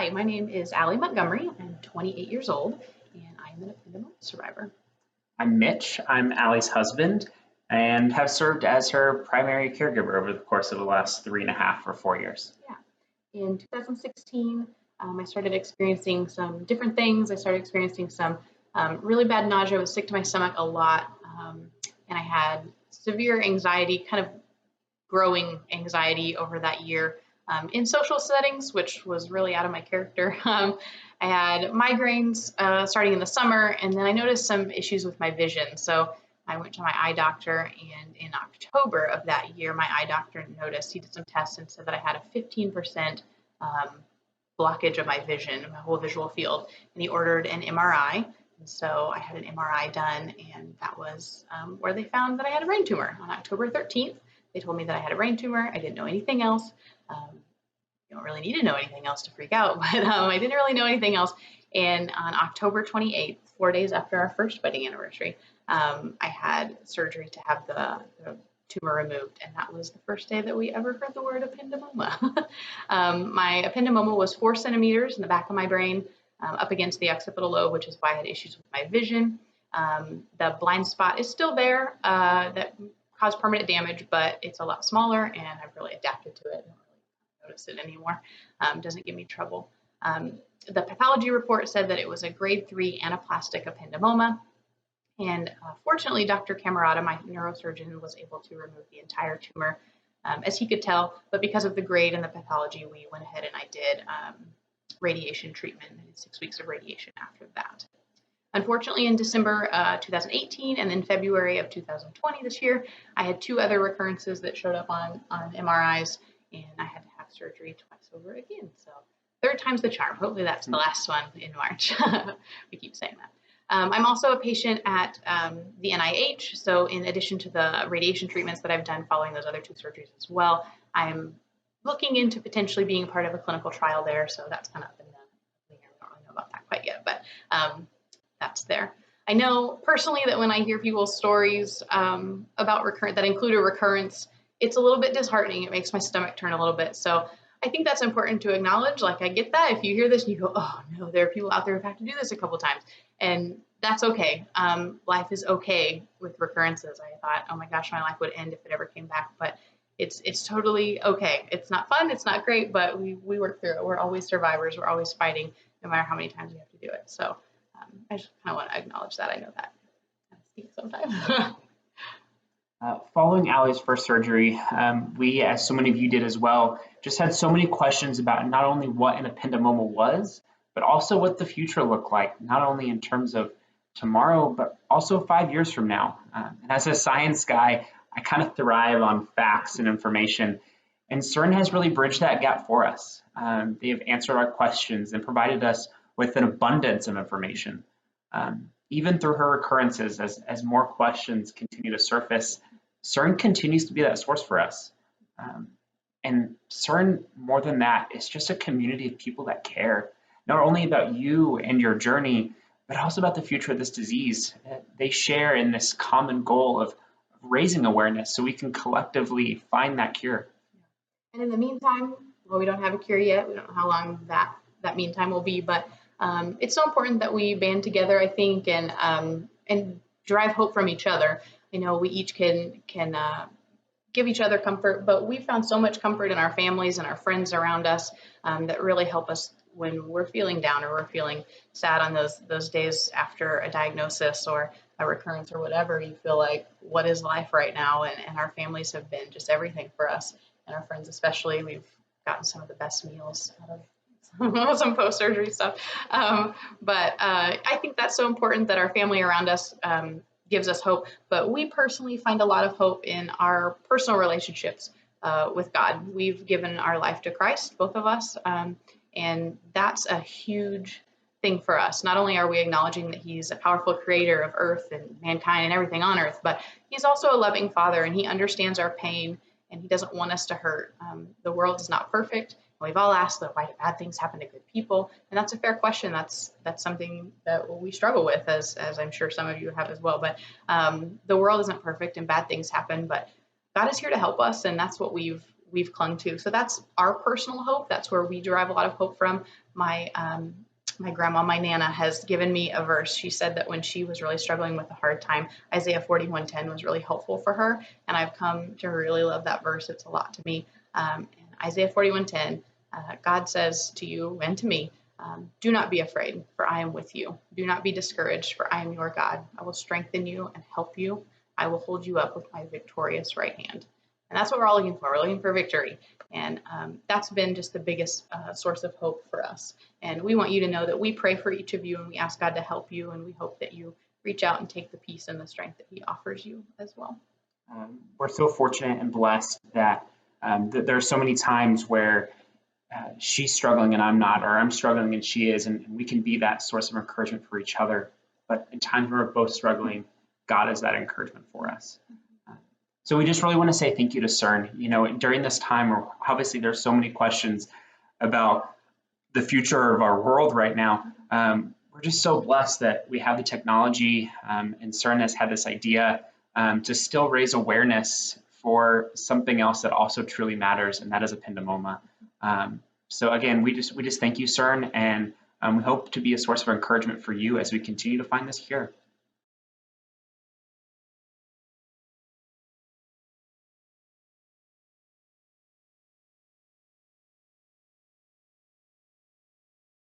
Hi, my name is Allie Montgomery. I'm 28 years old, and I'm an ependymoma survivor. I'm Mitch. I'm Allie's husband and have served as her primary caregiver over the course of the last 3.5 or 4 years. Yeah. In 2016, I started experiencing some different things. I started experiencing some really bad nausea. I was sick to my stomach a lot, and I had severe anxiety, kind of growing anxiety over that year. In social settings, which was really out of my character. I had migraines starting in the summer, and then I noticed some issues with my vision. So I went to my eye doctor, and in October of that year, my eye doctor noticed, he did some tests and said that I had a 15% blockage of my vision, my whole visual field, and he ordered an MRI. And so I had an MRI done, and that was where they found that I had a brain tumor on October 13th. They told me that I had a brain tumor. I didn't know anything else. You don't really need to know anything else to freak out, but I didn't really know anything else. And on October 28th, 4 days after our first wedding anniversary, I had surgery to have the tumor removed. And that was the first day that we ever heard the word ependymoma. My ependymoma was 4 centimeters in the back of my brain, up against the occipital lobe, which is why I had issues with my vision. The blind spot is still there. That caused permanent damage, but it's a lot smaller, and I've really adapted to it. I don't really notice it anymore. Doesn't give me trouble. The pathology report said that it was a grade 3 anaplastic ependymoma, and fortunately, Dr. Camerata, my neurosurgeon, was able to remove the entire tumor as he could tell, but because of the grade and the pathology, we went ahead and I did radiation treatment, 6 weeks of radiation after that. Unfortunately, in December 2018 and then February of 2020 this year, I had 2 other recurrences that showed up on MRIs, and I had to have surgery twice over again. So 3rd time's the charm. Hopefully that's the last one in March. We keep saying that. I'm also a patient at the NIH. So in addition to the radiation treatments that I've done following those other 2 surgeries as well, I'm looking into potentially being part of a clinical trial there. So that's kind of up in the air. I don't really know about that quite yet, but that's there. I know personally that when I hear people's stories about that include a recurrence, it's a little bit disheartening. It makes my stomach turn a little bit. So I think that's important to acknowledge. Like, I get that. If you hear this and you go, oh no, there are people out there who've had to do this a couple times, and that's okay. Life is okay with recurrences. I thought, oh my gosh, my life would end if it ever came back, but it's totally okay. It's not fun. It's not great, but we work through it. We're always survivors. We're always fighting, no matter how many times we have to do it. So I just kind of want to acknowledge that. I know that kind of stinks sometimes. Following Allie's first surgery, we, as so many of you did as well, just had so many questions about not only what an ependymoma was, but also what the future looked like, not only in terms of tomorrow, but also 5 years from now. And as a science guy, I kind of thrive on facts and information, and CERN has really bridged that gap for us. They have answered our questions and provided us with an abundance of information. Even through her recurrences, as more questions continue to surface, CERN continues to be that source for us. And CERN, more than that, is just a community of people that care, not only about you and your journey, but also about the future of this disease. They share in this common goal of raising awareness so we can collectively find that cure. And in the meantime, well, we don't have a cure yet. We don't know how long that meantime will be, but it's so important that we band together, I think, and derive hope from each other. I know we each can give each other comfort, but we found so much comfort in our families and our friends around us that really help us when we're feeling down or we're feeling sad on those days after a diagnosis or a recurrence or whatever. You feel like, what is life right now? And our families have been just everything for us, and our friends especially. We've gotten some of the best meals out of some post-surgery stuff. But I think that's so important that our family around us gives us hope. But we personally find a lot of hope in our personal relationships with God. We've given our life to Christ, both of us, and that's a huge thing for us. Not only are we acknowledging that he's a powerful creator of earth and mankind and everything on earth, but he's also a loving father, and he understands our pain, and he doesn't want us to hurt. The world is not perfect. We've all asked that, why do bad things happen to good people? And that's a fair question. That's something that we struggle with, as I'm sure some of you have as well. But the world isn't perfect and bad things happen, but God is here to help us, and that's what we've we've clung to. So that's our personal hope. That's where we derive a lot of hope from. My grandma, my Nana, has given me a verse. She said that when she was really struggling with a hard time, Isaiah 41:10 was really helpful for her, and I've come to really love that verse. It's a lot to me. Isaiah 41:10, God says to you and to me, do not be afraid, for I am with you. Do not be discouraged, for I am your God. I will strengthen you and help you. I will hold you up with my victorious right hand. And that's what we're all looking for. We're looking for victory. And that's been just the biggest source of hope for us. And we want you to know that we pray for each of you, and we ask God to help you, and we hope that you reach out and take the peace and the strength that he offers you as well. We're so fortunate and blessed that there are so many times where she's struggling and I'm not, or I'm struggling and she is, and we can be that source of encouragement for each other. But in times where we're both struggling, God is that encouragement for us. So we just really want to say thank you to CERN. During this time, where obviously there's so many questions about the future of our world right now. We're just so blessed that we have the technology, and CERN has had this idea to still raise awareness for something else that also truly matters, and that is ependymoma. So again, we just thank you, CERN, and we hope to be a source of encouragement for you as we continue to find this cure.